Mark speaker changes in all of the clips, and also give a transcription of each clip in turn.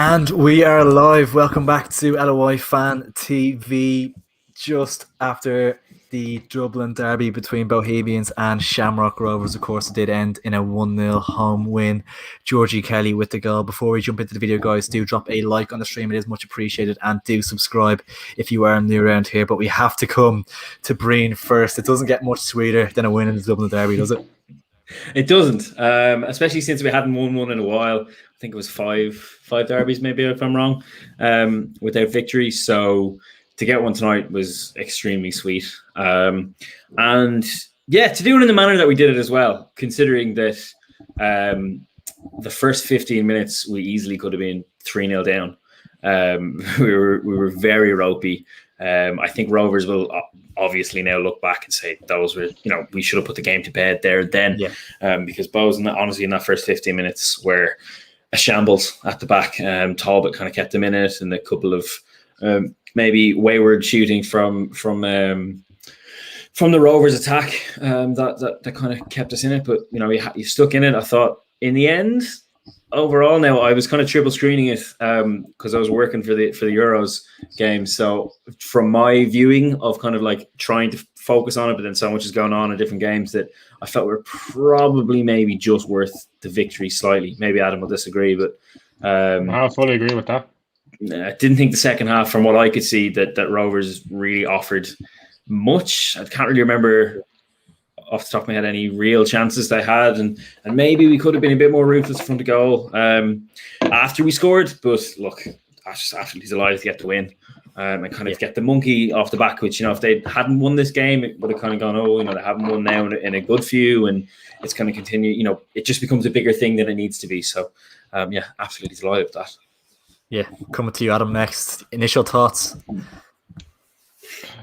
Speaker 1: And we are live. Welcome back to LOI Fan TV. Just after the Dublin derby between Bohemians and Shamrock Rovers, of course, it did end in a 1-0 home win. Georgie Kelly with the goal. Before we jump into the video, guys, do drop a like on the stream. It is much appreciated. And do subscribe if you are new around here. But we have to come to Breen first. It doesn't get much sweeter than a win in the Dublin derby, does it?
Speaker 2: It doesn't, especially since we hadn't won one in a while. I think it was five derbies, maybe, if I'm wrong, without victory. So to get one tonight was extremely sweet. And yeah, to do it in the manner that we did it as well, considering that the first 15 minutes we easily could have been 3-0 down. We were very ropey. I think Rovers will obviously now look back and say those were, we should have put the game to bed there then. Yeah. Because Bohs, honestly, in that first 15 minutes were a shambles at the back. Talbot kind of kept them in it, and a couple of maybe wayward shooting from the Rovers attack that kind of kept us in it. But you stuck in it. I thought in the end, overall, now I was kind of triple screening it because I was working for the Euros game. So from my viewing of kind of like trying to focus on it, but then so much is going on in different games that I felt were probably maybe just worth the victory slightly. Maybe Adam will disagree, but
Speaker 3: I fully agree with that.
Speaker 2: I didn't think the second half, from what I could see, that Rovers really offered much. I can't really remember off the top of my head any real chances they had, and maybe we could have been a bit more ruthless from the goal after we scored. But look, I was just absolutely delighted to get the win and kind of get the monkey off the back, which, if they hadn't won this game, it would have kind of gone, they haven't won now in a good few, and it's going to continue. It just becomes a bigger thing than it needs to be. So yeah, absolutely delighted with that.
Speaker 1: Yeah, coming to you, Adam, next. Initial thoughts?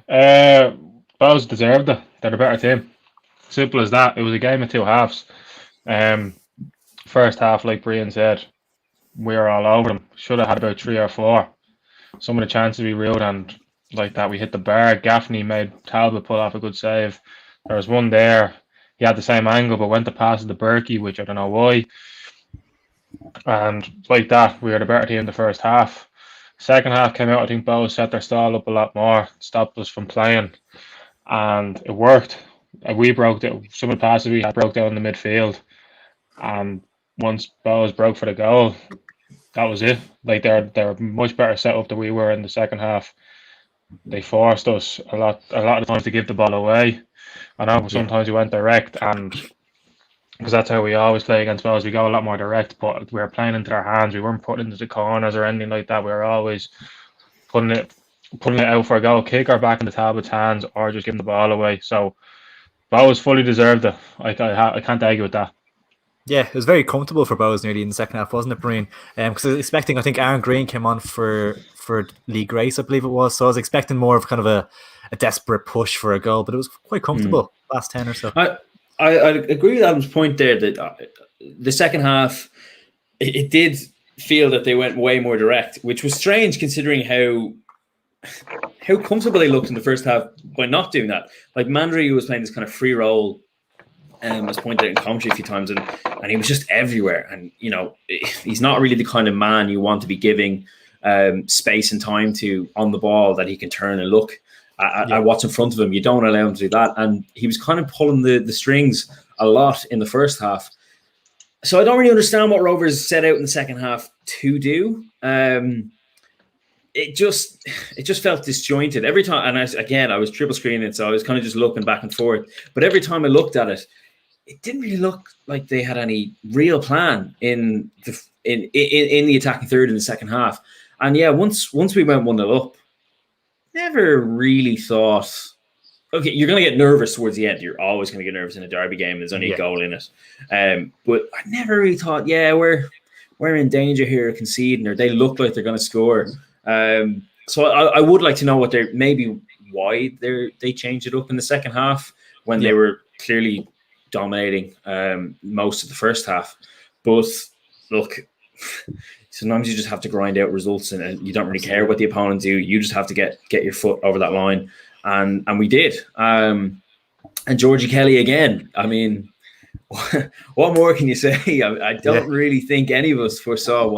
Speaker 3: Bohs deserved it. They're the better team. Simple as that. It was a game of two halves. First half, like Brian said, we were all over them. Should have had about 3 or 4. Some of the chances we ruled, and like that, we hit the bar. Gaffney made Talbot pull off a good save. There was one there. He had the same angle, but went to pass it to Berkey, which I don't know why. And like that, we were the better team in the first half. Second half came out. I think Bohs set their stall up a lot more, stopped us from playing, and it worked. We broke down some of the passes we had broke down in the midfield, and once Bohs broke for the goal, that was it. Like they're much better set up than we were in the second half. They forced us a lot of the times to give the ball away. I know sometimes we went direct, and because that's how we always play against Bohs, we go a lot more direct, but we were playing into their hands. We weren't putting into the corners or anything like that. We were always putting it out for a goal kick or back in the Talbot's hands, or just giving the ball away. So Bohs fully deserved it. I can't argue with that.
Speaker 1: Yeah, it was very comfortable for Bohs nearly in the second half, wasn't it, Breen? Because I was expecting, I think Aaron Green came on for Lee Grace, I believe it was. So I was expecting more of kind of a desperate push for a goal, but it was quite comfortable last 10 or so.
Speaker 2: I agree with Adam's point there that the second half, it did feel that they went way more direct, which was strange considering how comfortable they looked in the first half by not doing that. Like Mandry, who was playing this kind of free role, was pointed out in commentary a few times, and he was just everywhere. And he's not really the kind of man you want to be giving space and time to on the ball, that he can turn and look at what's in front of him. You don't allow him to do that, and he was kind of pulling the strings a lot in the first half. So I don't really understand what Rovers set out in the second half to do. It just felt disjointed every time. And I was triple screening it, so I was kind of just looking back and forth. But every time I looked at it, it didn't really look like they had any real plan in the attacking third in the second half. And yeah, once we went 1-0 up, never really thought, okay, you're going to get nervous towards the end. You're always going to get nervous in a derby game. There's only a goal in it. But I never really thought, we're in danger here of conceding, or they look like they're going to score. So I would like to know why they changed it up in the second half when they were clearly dominating most of the first half. But look, sometimes you just have to grind out results, and you don't really care what the opponent do. You just have to get your foot over that line, and we did. And Georgie Kelly again. I mean, what more can you say? I don't really think any of us foresaw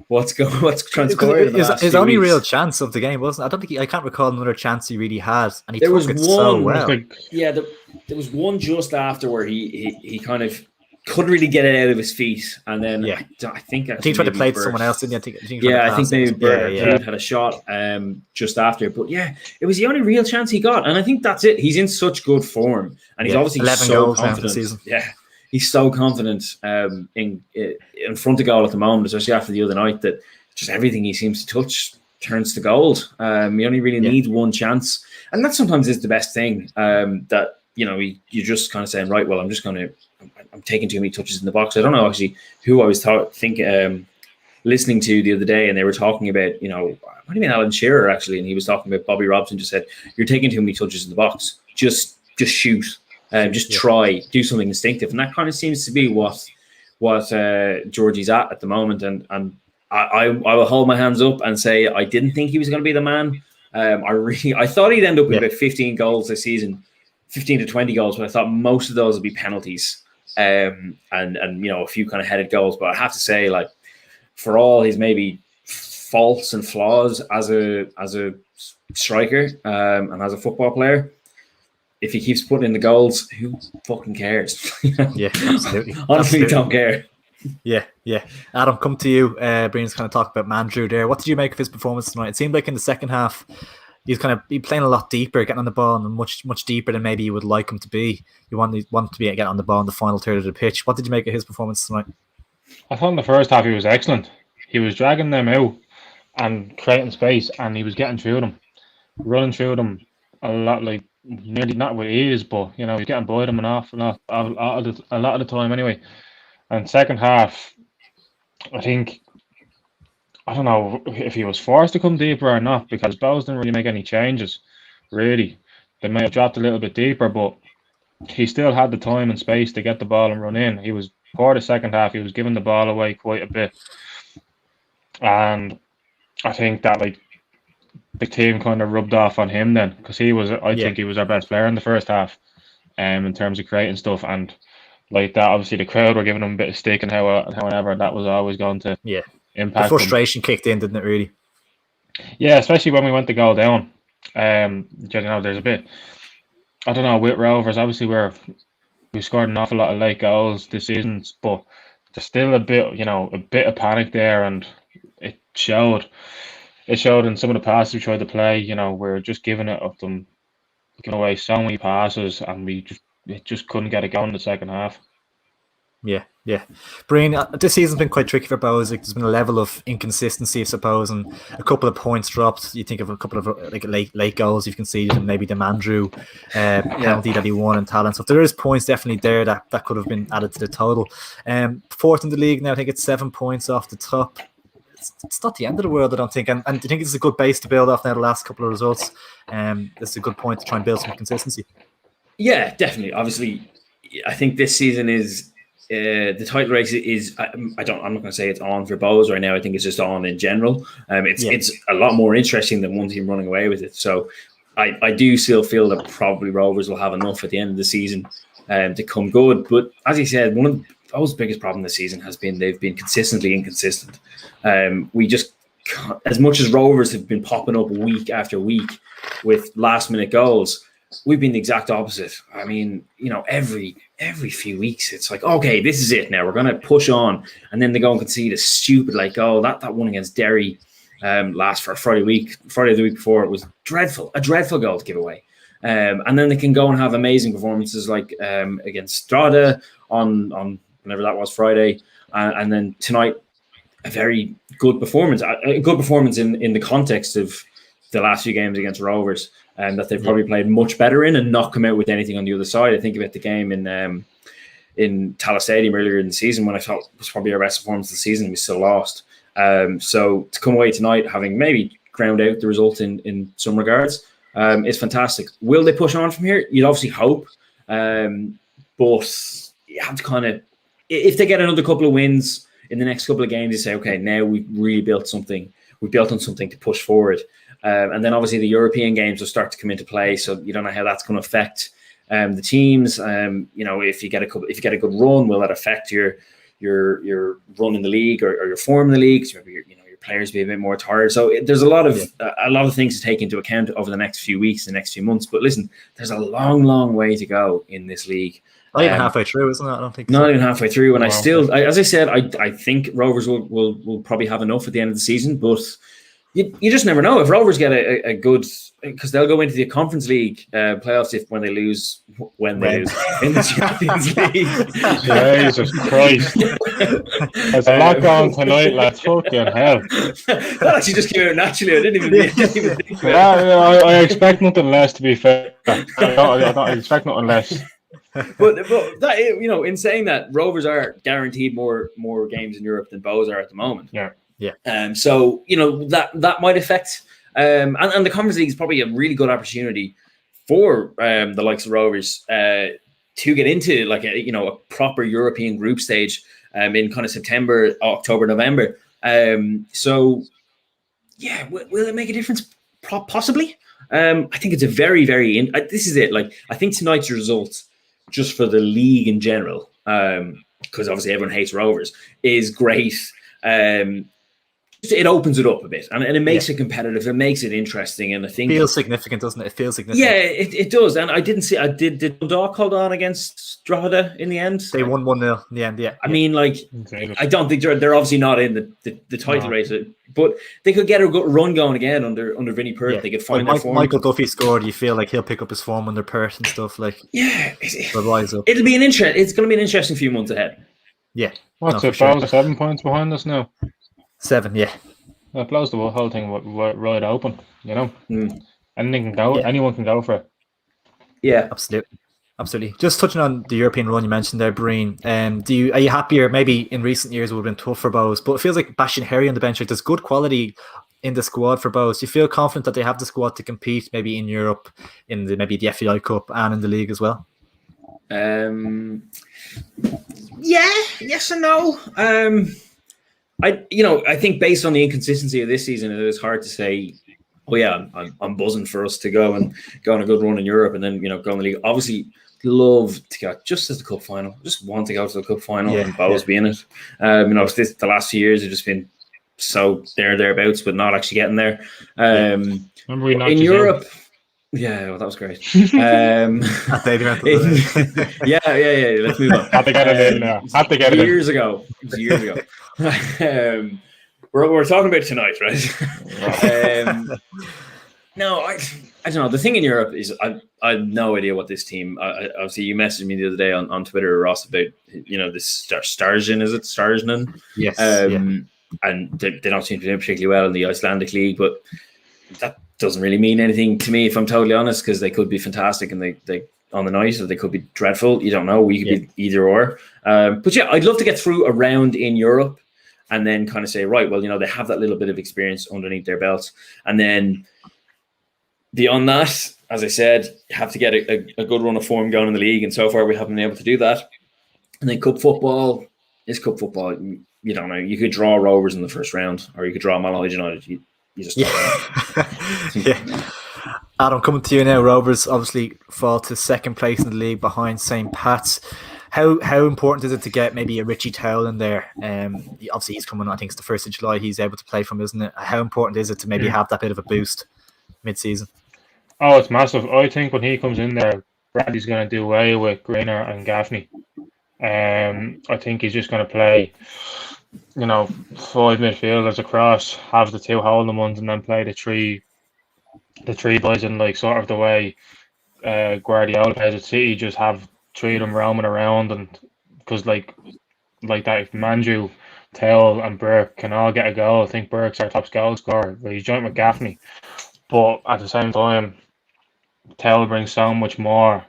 Speaker 2: what's
Speaker 1: Because
Speaker 2: transpired in the last
Speaker 1: his
Speaker 2: few
Speaker 1: only
Speaker 2: weeks.
Speaker 1: real chance of the game, wasn't it? I don't think I can't recall another chance he really had, and he
Speaker 2: There
Speaker 1: took
Speaker 2: was
Speaker 1: it so
Speaker 2: one,
Speaker 1: well.
Speaker 2: there was one just after where he kind of couldn't really get it out of his feet, and then
Speaker 1: Yeah.
Speaker 2: I think
Speaker 1: I think he tried to
Speaker 2: maybe
Speaker 1: play to
Speaker 2: Bert-
Speaker 1: someone else, didn't he? I think he tried to
Speaker 2: I
Speaker 1: pass
Speaker 2: think maybe
Speaker 1: it.
Speaker 2: Bert or
Speaker 1: Yeah.
Speaker 2: Cloud had a shot just after. But yeah, it was the only real chance he got. And I think that's it. He's in such good form. And he's obviously
Speaker 1: 11
Speaker 2: so
Speaker 1: goals now for the
Speaker 2: confident.
Speaker 1: season.
Speaker 2: Yeah. He's so confident in front of goal at the moment, especially after the other night, that just everything he seems to touch turns to gold. He only really needs one chance. And that sometimes is the best thing, that, you're just kind of saying, right, well, I'm taking too many touches in the box. I don't know actually who I was listening to the other day, and they were talking about, it might have been Alan Shearer actually, and he was talking about Bobby Robson. Just said, you're taking too many touches in the box. Just shoot, try, do something instinctive, and that kind of seems to be what Georgie's at the moment. And I will hold my hands up and say I didn't think he was going to be the man. I thought he'd end up with about 15 goals this season, 15 to 20 goals, but I thought most of those would be penalties. And a few kind of headed goals. But I have to say, like, for all his maybe faults and flaws as a striker and as a football player, if he keeps putting in the goals, who fucking cares?
Speaker 1: Yeah, absolutely.
Speaker 2: Honestly, don't care.
Speaker 1: Yeah. Adam, come to you. Brian's kind of talked about Mandrew there. What did you make of his performance tonight? It seemed like in the second half, he's playing a lot deeper, getting on the ball, and much deeper than maybe you would like him to be. You want to be getting on the ball in the final third of the pitch. What did you make of his performance tonight?
Speaker 3: I thought in the first half he was excellent. He was dragging them out and creating space, and he was getting through them, running through them a lot, like nearly not with ease, but he's getting by them a lot of the time anyway. And second half, I don't know if he was forced to come deeper or not, because Bowes didn't really make any changes. Really, they may have dropped a little bit deeper, but he still had the time and space to get the ball and run in. He was for the second half. He was giving the ball away quite a bit, and I think that the team kind of rubbed off on him then, because he was. I think he was our best player in the first half, in terms of creating stuff, and like that. Obviously, the crowd were giving him a bit of stick, and however that was always going to impact.
Speaker 1: The frustration kicked in, didn't it? Really.
Speaker 3: Yeah, especially when we went to go down. There's a bit. I don't know, with Rovers, obviously we scored an awful lot of late goals this season, but there's still a bit of panic there, and it showed. It showed in some of the passes we tried to play. We're just giving away so many passes, and we just couldn't get it going in the second half.
Speaker 1: Yeah. Brian, this season's been quite tricky for Bowes. There's been a level of inconsistency, I suppose, and a couple of points dropped. You think of a couple of late goals you've conceded, and maybe the Mandrew penalty that he won and talent. So there is points definitely there that could have been added to the total. Fourth in the league now, I think it's 7 points off the top. It's not the end of the world, I don't think. And do you think it's a good base to build off now, the last couple of results? This is a good point to try and build some consistency.
Speaker 2: Yeah, definitely. Obviously, I think this season is the title race is. I'm not going to say it's on for Bowes right now. I think it's just on in general. It's a lot more interesting than one team running away with it. So I do still feel that probably Rovers will have enough at the end of the season to come good. But as you said, one of Bowes' biggest problem this season has been they've been consistently inconsistent. We just, as much as Rovers have been popping up week after week with last minute goals, we've been the exact opposite. I mean, every few weeks, it's like, okay, this is it now. We're going to push on. And then they go and concede a stupid, that one against Derry last Friday the week before, it was dreadful, a dreadful goal to give away. And then they can go and have amazing performances like against Strada on whenever that was, Friday. And then tonight, a very good performance. A good performance in the context of the last few games against Rovers, and that they've probably played much better in and not come out with anything on the other side. I think about the game in Tallaght Stadium earlier in the season, when I thought it was probably our best performance of the season, we still lost. So to come away tonight having maybe ground out the result in some regards is fantastic. Will they push on from here? You'd obviously hope, but you have to kind of, if they get another couple of wins in the next couple of games, you say, okay, now we've really built something. We've built on something to push forward. And then obviously the European games will start to come into play. So you don't know how that's going to affect the teams. If you get a good run, will that affect your run in the league or your form in the league? So maybe players be a bit more tired. So there's a lot of things to take into account over the next few weeks, the next few months. But listen, there's a long way to go in this league.
Speaker 1: Not even halfway through, isn't it? I don't think
Speaker 2: not
Speaker 1: so.
Speaker 2: even halfway through. And as I said, I think Rovers will probably have enough at the end of the season. But you just never know if Rovers get a good, because they'll go into the Conference League playoffs when they lose in the Champions League.
Speaker 3: Jesus Christ! There's a lot going tonight, lads. Fucking hell!
Speaker 2: That actually just came out naturally. I didn't even think about it.
Speaker 3: I expect nothing less. To be fair, I expect nothing less.
Speaker 2: But that, in saying that, Rovers are guaranteed more games in Europe than Bohs are at the moment.
Speaker 3: Yeah.
Speaker 2: So that might affect. And the Conference League is probably a really good opportunity for the likes of Rovers to get into like a proper European group stage in kind of September, October, November. So yeah, will it make a difference? Possibly. I think it's a very, very. This is it. Like, I think tonight's result, just for the league in general, because obviously everyone hates Rovers, is great. It opens it up a bit, and it makes it competitive. It makes it interesting, and I think
Speaker 1: it feels significant, doesn't it? It feels significant.
Speaker 2: Yeah, it does. And I didn't see. Did Dundalk hold on against Drogheda in the end?
Speaker 1: They won 1-0 in the end. Yeah.
Speaker 2: I mean, like, I don't think they're obviously not in the title race, but they could get a good run going again under Vinnie Perth. Yeah. They could find their form.
Speaker 1: Michael Duffy scored. You feel like he'll pick up his form under Perth and stuff. Like, rise up.
Speaker 2: It'll be It's going to be an interesting few months ahead.
Speaker 1: Yeah.
Speaker 3: What's it? Sure. 7 points behind us now.
Speaker 1: 7, yeah.
Speaker 3: That blows the whole thing right open, Anything can go. Yeah. Anyone can go for it.
Speaker 2: Yeah,
Speaker 1: absolutely. Just touching on the European run you mentioned there, Breen. Are you happier? Maybe in recent years it would have been tough for Bohs, but it feels like Bash and Harry on the bench. Like, there's good quality in the squad for Bohs. Do you feel confident that they have the squad to compete, maybe in Europe, in the FAI Cup and in the league as well?
Speaker 2: Yeah, yes and no. I think based on the inconsistency of this season, it is hard to say, oh yeah, I'm buzzing for us to go on a good run in Europe and then, go in the league. Obviously, love to go just as the cup final. Just want to go to the cup final and Bohs be in it. The last few years have just been so thereabouts, but not actually getting there.
Speaker 3: Remember we knocked
Speaker 2: in Europe. Yeah, well, that was great.
Speaker 1: Yeah.
Speaker 2: Let's move on.
Speaker 3: Had to get it in now.
Speaker 2: Years ago. We're talking about tonight, right? No, I don't know. The thing in Europe is I have no idea what this team. Obviously, you messaged me the other day on Twitter, Ross, about this Starjan. Is it Starjan?
Speaker 1: Yes.
Speaker 2: And they don't seem to be doing particularly well in the Icelandic league, but that doesn't really mean anything to me, if I'm totally honest, because they could be fantastic and they on the night, or they could be dreadful. You don't know. We could be either or. But yeah, I'd love to get through a round in Europe and then kind of say, right, well, they have that little bit of experience underneath their belts. And then beyond that, as I said, you have to get a good run of form going in the league. And so far, we haven't been able to do that. And then cup football is cup football. You don't know. You could draw Rovers in the first round, or you could draw Malahide United. You just don't know.
Speaker 1: Adam, coming to you now. Rovers obviously fall to second place in the league behind St. Pat's. How important is it to get maybe a Richie Towell in there? Obviously, he's coming. I think it's the 1st of July. He's able to play from, isn't it? How important is it to maybe have that bit of a boost mid-season?
Speaker 3: Oh, it's massive. I think when he comes in there, Bradley's going to do away with Greener and Gaffney. I think he's just going to play, 5 midfielders across, have the 2 holding ones, and then play the three boys in like sort of the way Guardiola plays at City. Just have 3 of them roaming around, and because like that, if Manju, Towell, and Burke can all get a goal, I think Burke's our top goal scorer. But he's joint with Gaffney, but at the same time, Towell brings so much more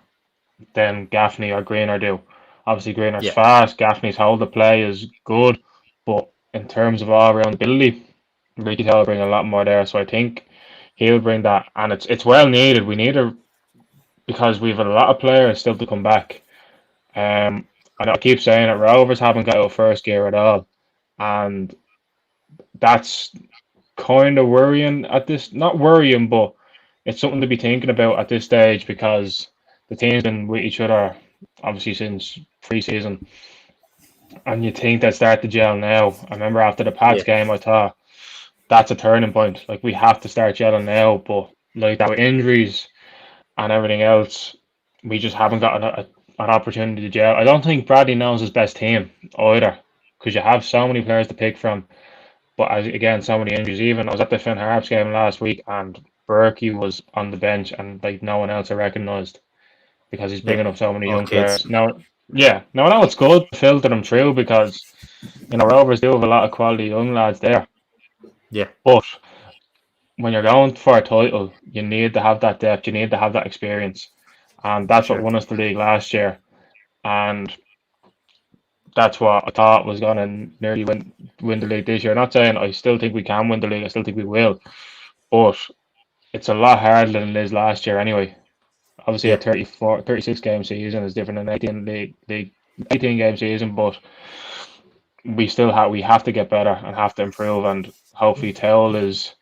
Speaker 3: than Gaffney or Greener do. Obviously, Greener's fast. Gaffney's hold the play is good, but in terms of all-round ability, Ricky Towell bring a lot more there. So I think he'll bring that, and it's well needed. We need because we've a lot of players still to come back. And I keep saying it, Rovers haven't got out of first gear at all, and that's kind of worrying at this. Not worrying, but it's something to be thinking about at this stage, because the team's been with each other obviously since pre-season, and you think they start to gel now. I remember after the Pats game, I thought that's a turning point. Like, we have to start gelling now, but like that with injuries and everything else, we just haven't got an opportunity to gel. I don't think Bradley knows his best team either, because you have so many players to pick from. But again, so many injuries. Even I was at the Finn Harps game last week, and Berkey was on the bench, and like no one else I recognised because he's
Speaker 1: Yeah,
Speaker 3: bringing up so many
Speaker 1: all
Speaker 3: young
Speaker 1: kids.
Speaker 3: players. Now, yeah, now I know it's good to filter them through because Rovers do have a lot of quality young lads there.
Speaker 1: Yeah,
Speaker 3: But when you're going for a title, you need to have that depth, you need to have that experience, and that's what
Speaker 1: sure.
Speaker 3: won us the league last year. And that's what I thought was going to nearly win the league this year. Not saying I still think we can win the league, I still think we will, but it's a lot harder than it is last year anyway. Obviously, a
Speaker 1: Yeah,
Speaker 3: 36 game season is different than 18 game season, but we have to get better and have to improve. And hopefully, Tell is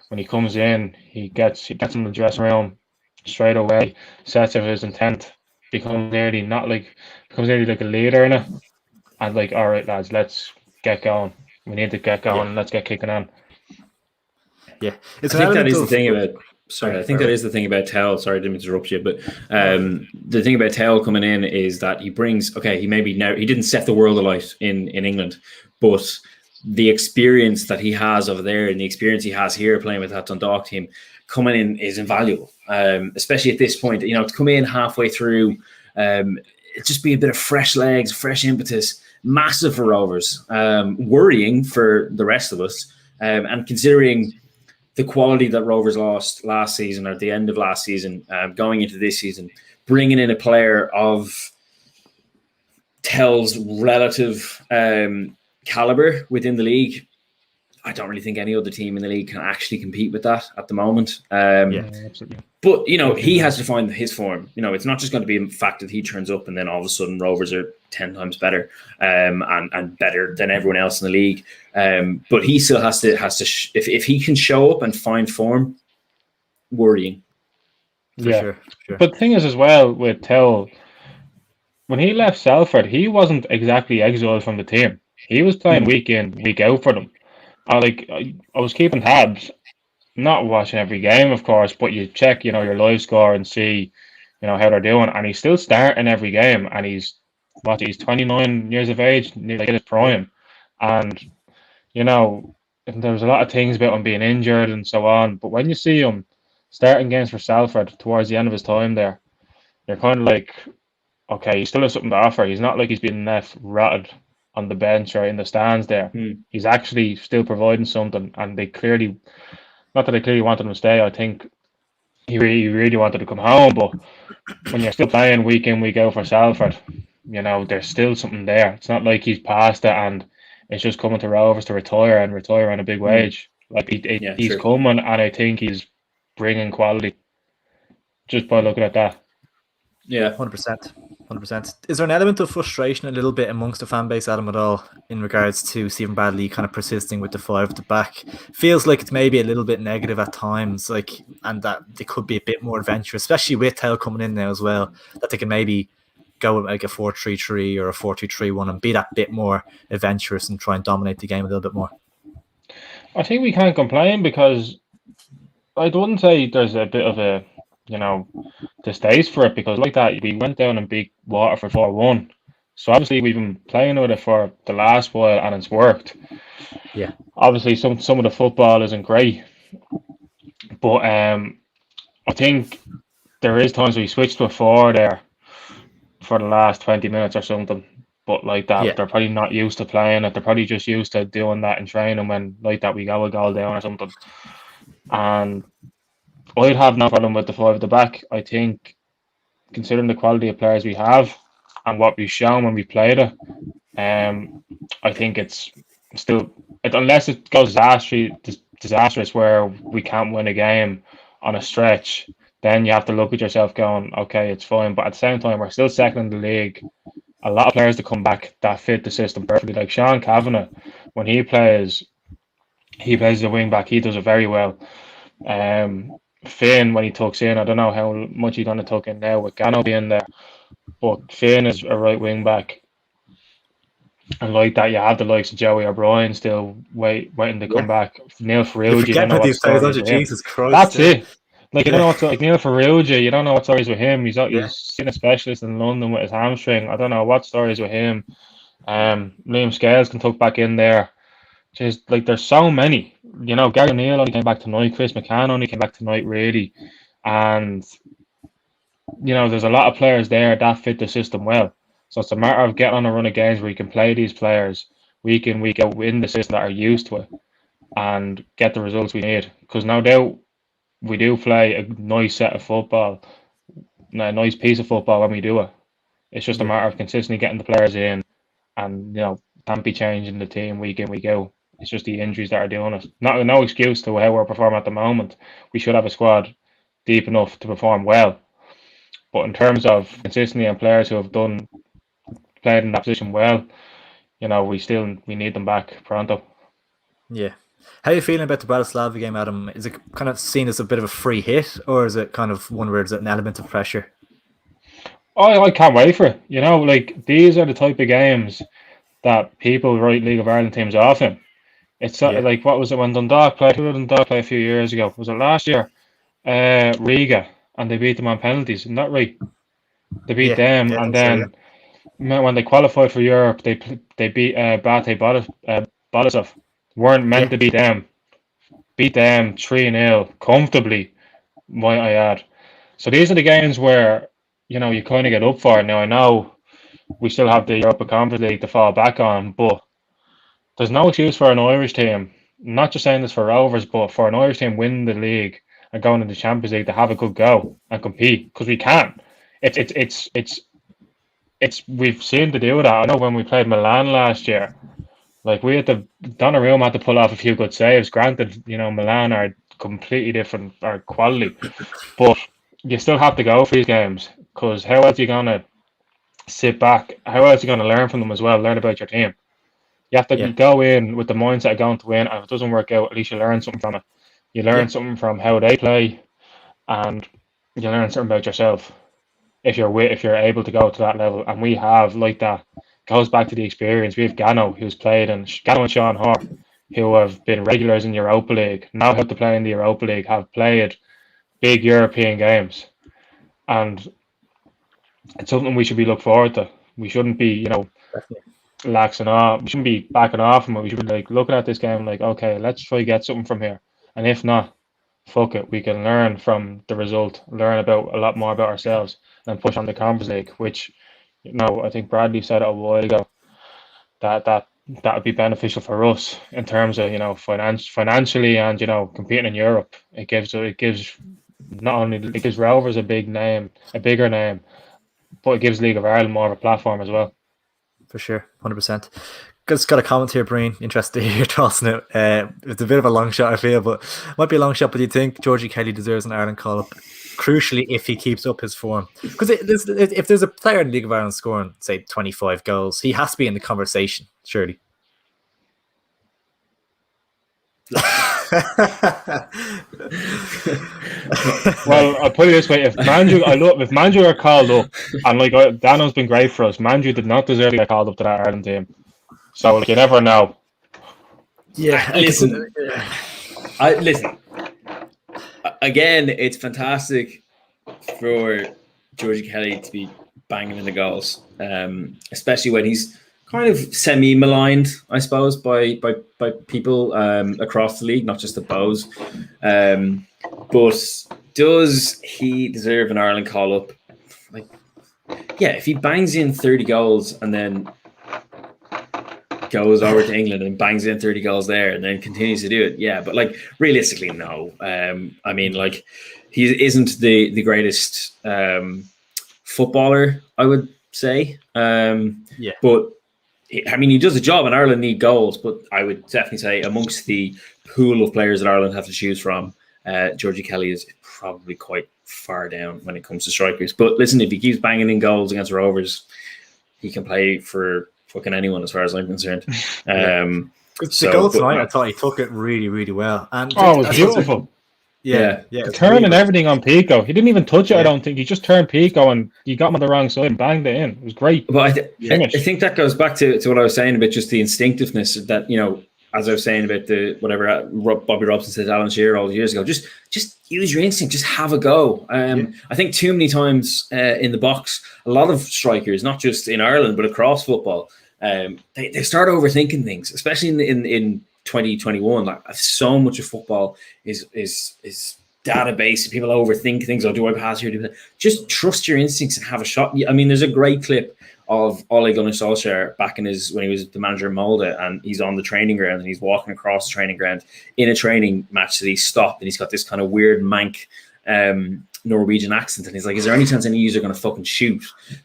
Speaker 3: when he comes in, he gets in the dressing room straight away, sets out his intent, becomes nearly like a leader in it, and like, all right, lads, let's get going. We need to get
Speaker 1: yeah,
Speaker 3: going. Let's get kicking on.
Speaker 1: yeah. It's
Speaker 2: I
Speaker 1: an
Speaker 2: think that
Speaker 1: element
Speaker 2: is the
Speaker 1: of.
Speaker 2: thing about. Sorry,
Speaker 1: Sorry,
Speaker 2: I think that is the thing about Tell. Sorry, I didn't interrupt you, but the thing about Tell coming in is that he brings. Okay, he didn't set the world alight in England, but the experience that he has over there and the experience he has here playing with that Dundalk team coming in is invaluable. Especially at this point, to come in halfway through, it just be a bit of fresh legs, fresh impetus, massive for Rovers. Worrying for the rest of us, and considering the quality that Rovers lost last season or at the end of last season, going into this season, bringing in a player of Tell's relative caliber within the league, I don't really think any other team in the league can actually compete with that at the moment.
Speaker 1: Yeah,
Speaker 3: Absolutely.
Speaker 2: But, he has to find his form. It's not just going to be a fact that he turns up and then all of a sudden Rovers are 10 times better and better than everyone else in the league. But he still has to if he can show up and find form, worrying.
Speaker 1: for
Speaker 3: Yeah.
Speaker 1: sure, for sure.
Speaker 3: But the thing is as well with Tell, when he left Salford, he wasn't exactly exiled from the team. He was playing week in, week out for them. I was keeping tabs, not watching every game, of course, but you check, your live score and see, how they're doing. And he's still starting every game, and he's 29 years of age, nearly at his prime. And, there was a lot of things about him being injured and so on. But when you see him starting games for Salford towards the end of his time there, you're kind of like, okay, he still has something to offer. He's not like he's being left rotted on the bench or in the stands there. He's actually still providing something, and not that they clearly wanted him to stay. I think he really wanted to come home, but when you're still playing week in, week out for Salford, there's still something there. It's not like he's past it and it's just coming to Rovers to retire on a big wage. Like he's
Speaker 2: True.
Speaker 3: coming, and I think he's bringing quality just by looking at that.
Speaker 2: Yeah.
Speaker 1: 100%. 100%. Is there an element of frustration a little bit amongst the fan base, Adam, at all, in regards to Stephen Bradley kind of persisting with the five at the back? Feels like it's maybe a little bit negative at times, and that they could be a bit more adventurous, especially with Tell coming in now as well, that they can maybe go with like a 4-3-3 or a 4-2-3-1 and be that bit more adventurous and try and dominate the game a little bit more.
Speaker 3: I think we can't complain because I wouldn't say there's a bit of a distaste for it, because like that we went down and beat Waterford 4-1. So obviously we've been playing with it for the last while and it's worked.
Speaker 1: Yeah.
Speaker 3: Obviously some of the football isn't great, but I think there is times we switch to a 4 there for the last 20 minutes or something. But like that,
Speaker 1: Yeah.
Speaker 3: they're probably not used to playing it. They're probably just used to doing that in training when like that we go a goal down or something. And I'd have no problem with the 5 at the back. I think, considering the quality of players we have and what we've shown when we played it, I think it's still, unless it goes disastrous where we can't win a game on a stretch, then you have to look at yourself going, okay, it's fine. But at the same time, we're still second in the league. A lot of players to come back that fit the system perfectly. Like Sean Kavanagh, when he plays the wing back, he does it very well. Finn, when he tucks in, I don't know how much he's going to tuck in now with Gano being there, but Finn is a right wing back. And like that, you have the likes of Joey O'Brien still waiting to come back. Neil
Speaker 1: You're
Speaker 3: Ferrugia, you don't
Speaker 1: forgetting
Speaker 3: know
Speaker 1: about
Speaker 3: what
Speaker 1: these players,
Speaker 3: stories
Speaker 1: aren't you?
Speaker 3: with him.
Speaker 1: Jesus Christ.
Speaker 3: That's it. Like, you don't
Speaker 1: Yeah.
Speaker 3: know what's like Neil Ferrugia, you don't know what stories with him. He's
Speaker 1: Yeah.
Speaker 3: seen a specialist in London with his hamstring. I don't know what stories with him. Liam Scales can tuck back in there. Just like there's so many. You know, Gary O'Neill only came back tonight. Chris McCann only came back tonight, really. And you know, there's a lot of players there that fit the system well. So it's a matter of getting on a run of games where you can play these players week in, week out in the system that are used to it and get the results we need. Because no doubt we do play a nice set of football, a nice piece of football when we do it. It's just a
Speaker 1: Yeah.
Speaker 3: matter of consistently getting the players in and, you know, can't be changing the team week in, week out. It's just the injuries that are doing it. No excuse to how we're performing at the moment. We should have a squad deep enough to perform well. But in terms of consistency and players who have played in that position well, you know, we need them back pronto.
Speaker 1: Yeah. How are you feeling about the Bratislava game, Adam? Is it kind of seen as a bit of a free hit, or is it kind of one where there's an element of pressure?
Speaker 3: I can't wait for it. You know, like these are the type of games that people write League of Ireland teams off in. It's
Speaker 1: Yeah.
Speaker 3: like, what was it when Dundalk played? Who did Dundalk play a few years ago? Was it last year? Riga, and they beat them on penalties. Isn't that right? They beat
Speaker 1: Yeah.
Speaker 3: them,
Speaker 1: Yeah, I
Speaker 3: and
Speaker 1: think so, yeah.
Speaker 3: then when they qualified for Europe, they beat Bate Borisov. Weren't meant
Speaker 1: Yeah.
Speaker 3: to beat them. Beat them 3-0 comfortably, might I add. So these are the games where, you know, you kind of get up for it. Now I know we still have the Europa Conference League to fall back on, but there's no excuse for an Irish team, not just saying this for Rovers, but for an Irish team winning the league and going into the Champions League to have a good go and compete, because we can. It's we've seen to do that. I know when we played Milan last year, like we had to Donnarumma had to pull off a few good saves. Granted, you know, Milan are completely different our quality, but you still have to go for these games, because how else are you gonna sit back? How else are you gonna learn from them as well? Learn about your team. You have to
Speaker 1: Yeah.
Speaker 3: go in with the mindset of going to win, and if it doesn't work out, at least you learn something from it. You learn
Speaker 1: Yeah.
Speaker 3: something from how they play, and you learn something about yourself. If you're able to go to that level, and we have like that, goes back to the experience. We have Gano who's played, and Gano and Sean Hoare, who have been regulars in Europa League, now have to play in the Europa League, have played big European games, and it's something we should be look forward to. We shouldn't be, you know,
Speaker 1: Definitely.
Speaker 3: laxing off. We shouldn't be backing off from it. We should be like looking at this game like, okay, let's try get something from here. And if not, fuck it. We can learn from the result, learn about a lot more about ourselves, and push on the Conference League, which, you know, I think Bradley said it a while ago that would be beneficial for us in terms of, you know, financially and, you know, competing in Europe. It gives not only it gives Rovers a bigger name, but it gives League of Ireland more of a platform as well.
Speaker 1: For sure. 100%. Just got a comment here, Breen. Interested to hear your thoughts on it. It's a bit of a long shot, I feel, but might be a long shot. But do you think Georgie Kelly deserves an Ireland call up? Crucially, if he keeps up his form, because if there's a player in the League of Ireland scoring, say, 25 goals, he has to be in the conversation, surely.
Speaker 3: Well, I'll put it this way: if Manju are called up, and like Dano's been great for us, Manju did not deserve to get called up to that Ireland team. So like, you never know.
Speaker 1: Yeah,
Speaker 2: listen. Listen. Again, it's fantastic for Georgie Kelly to be banging in the goals, especially when he's kind of semi-maligned, I suppose, by people across the league, not just the Bows. But does he deserve an Ireland call-up? Like, yeah, if he bangs in 30 goals and then goes over to England and bangs in 30 goals there and then continues to do it, yeah, but like realistically, no. I mean, like, he isn't the greatest footballer, I would say.
Speaker 1: Yeah.
Speaker 2: But I mean, he does a job, and Ireland need goals. But I would definitely say amongst the pool of players that Ireland have to choose from, Georgie Kelly is probably quite far down when it comes to strikers. But listen, if he keeps banging in goals against Rovers, he can play for fucking anyone, as far as I'm concerned.
Speaker 1: The goal tonight, I thought he took it really, really well. And
Speaker 3: it was beautiful.
Speaker 1: Yeah, yeah.
Speaker 3: The turn and everything on Pico. He didn't even touch it, I don't think. He just turned Pico and he got him on the wrong side and banged it in. It was great.
Speaker 2: But I
Speaker 3: finish.
Speaker 2: think that goes back to what I was saying about just the instinctiveness that, as I was saying about the whatever Bobby Robson said to Alan Shearer all the years ago, just use your instinct, just have a go. I think too many times in the box, a lot of strikers, not just in Ireland but across football, they start overthinking things, especially in 2021. Like, so much of football is database. People overthink things. Oh, do I pass here? Just trust your instincts and have a shot. I mean, there's a great clip of Ole Gunnar Solskjaer back when he was the manager of Molde, and he's on the training ground and he's walking across the training ground in a training match that he's stopped, and he's got this kind of weird mank Norwegian accent, and he's like, is there any chance any of you are going to fucking shoot?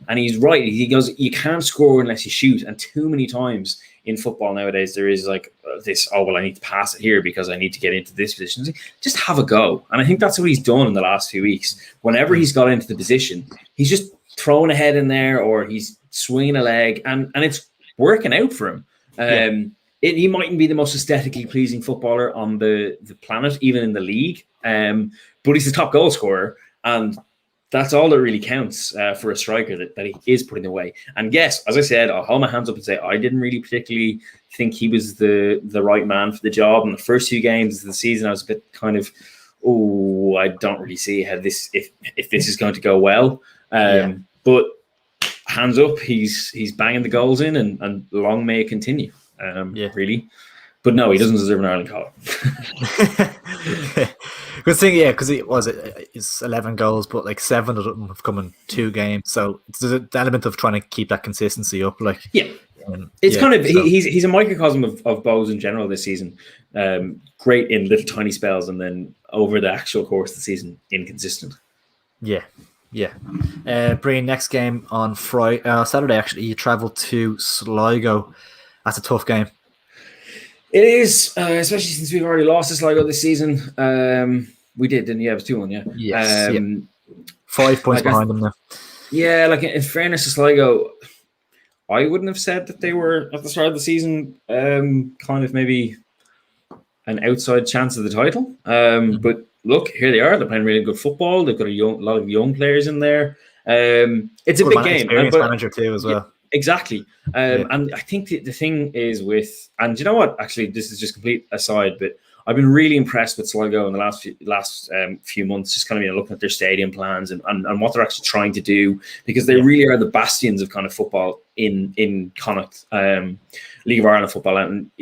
Speaker 2: And he's right. He goes, you can't score unless you shoot. And too many times in football nowadays, there is like this, oh, well, I need to pass it here because I need to get into this position. Just have a go. And I think that's what he's done in the last few weeks. Whenever he's got into the position, he's just throwing a head in there or he's swinging a leg, and it's working out for him. He mightn't be the most aesthetically pleasing footballer on the planet, even in the league, but he's the top goal scorer, and that's all that really counts for a striker that he is putting away. And yes, as I said, I'll hold my hands up and say I didn't really particularly think he was the right man for the job. In the first few games of the season, I was a bit kind of, I don't really see how this if this is going to go well. But hands up, he's banging the goals in, and long may it continue. Really. But no, he doesn't deserve an Ireland call.
Speaker 1: Good thing, because it's 11 goals, but like 7 of them have come in 2 games. So it's the element of trying to keep that consistency up.
Speaker 2: It's kind of he's a microcosm of Bohs in general this season. Great in little tiny spells, and then over the actual course of the season, inconsistent.
Speaker 1: Brian, next game on Saturday. Actually, you travel to Sligo. That's a tough game.
Speaker 2: It is, especially since we've already lost to Sligo this season. We did, didn't you? It was 2-1, yeah.
Speaker 1: Yes. 5 points behind them now.
Speaker 2: Yeah, like in fairness to Sligo, I wouldn't have said that they were at the start of the season kind of maybe an outside chance of the title. But look, here they are. They're playing really good football. They've got a lot of young players in there. It's a big game.
Speaker 1: Experienced manager too, as well.
Speaker 2: Exactly. And I think the thing is and you know what? Actually, this is just complete aside, but I've been really impressed with Sligo in the last few months, just kind of looking at their stadium plans and what they're actually trying to do, because they really are the bastions of kind of football in Connacht, League of Ireland football. And,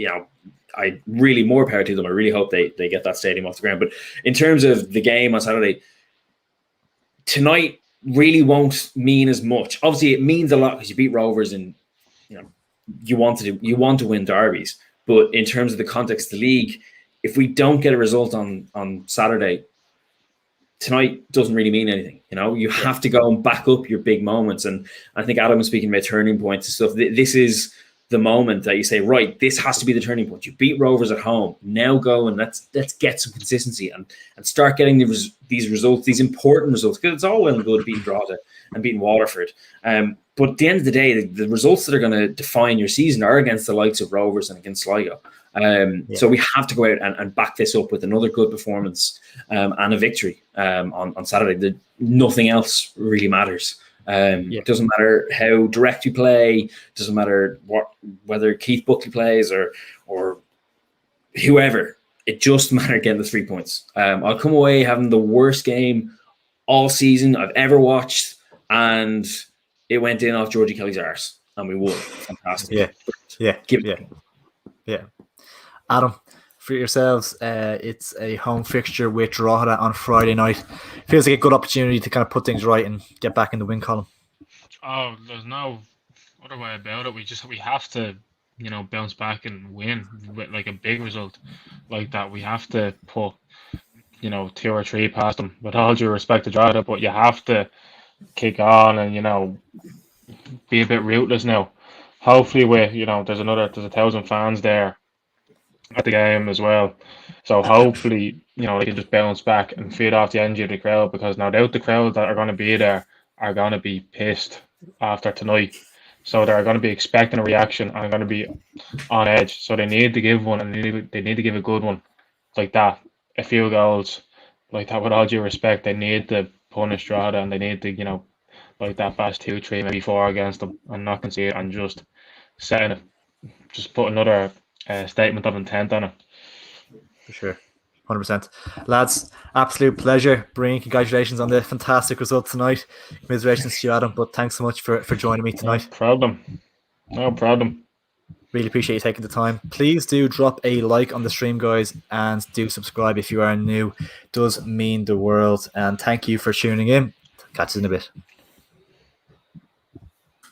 Speaker 2: I really more power to them. I really hope they get that stadium off the ground. But in terms of the game on Saturday, tonight really won't mean as much. Obviously, it means a lot because you beat Rovers and you want to win derbies. But in terms of the context of the league, if we don't get a result on Saturday, tonight doesn't really mean anything. You have to go and back up your big moments. And I think Adam was speaking about turning points and stuff. This is the moment that you say, right, this has to be the turning point. You beat Rovers at home. Now go and let's get some consistency and start getting these results, these important results. Because it's all well and good beating Drogheda and beating Waterford. But at the end of the day, the results that are going to define your season are against the likes of Rovers and against Sligo. So we have to go out and back this up with another good performance and a victory on Saturday. Nothing else really matters. It doesn't matter how direct you play. Doesn't matter whether Keith Buckley plays or whoever. It just matters getting the 3 points. I'll come away having the worst game all season I've ever watched, and it went in off Georgie Kelly's arse, and we won. Fantastic.
Speaker 1: Yeah. Adam, for yourselves, it's a home fixture with Drogheda on Friday night. Feels like a good opportunity to kind of put things right and get back in the win column.
Speaker 3: Oh, there's no other way about it. We have to, bounce back and win with like a big result like that. We have to put, 2 or 3 past them. With all due respect to Drogheda, but you have to kick on and be a bit ruthless now. Hopefully, there's 1,000 fans there at the game as well. So hopefully, they can just bounce back and feed off the energy of the crowd, because no doubt the crowd that are going to be there are going to be pissed after tonight. So they're going to be expecting a reaction and are going to be on edge. So they need to give one, and they need to give a good one like that. A few goals, like that, with all due respect, they need to punish Strada, and they need to, like that fast 2-3, maybe 4 against them, and not concede, and just setting it, just put another statement of intent on it.
Speaker 1: For sure. 100%. Lads, absolute pleasure. Brian, congratulations on the fantastic result tonight. Commiserations to you, Adam, but thanks so much for joining me tonight.
Speaker 3: No problem.
Speaker 1: Really appreciate you taking the time. Please do drop a like on the stream, guys, and do subscribe if you are new. It does mean the world. And thank you for tuning in. Catch you in a bit.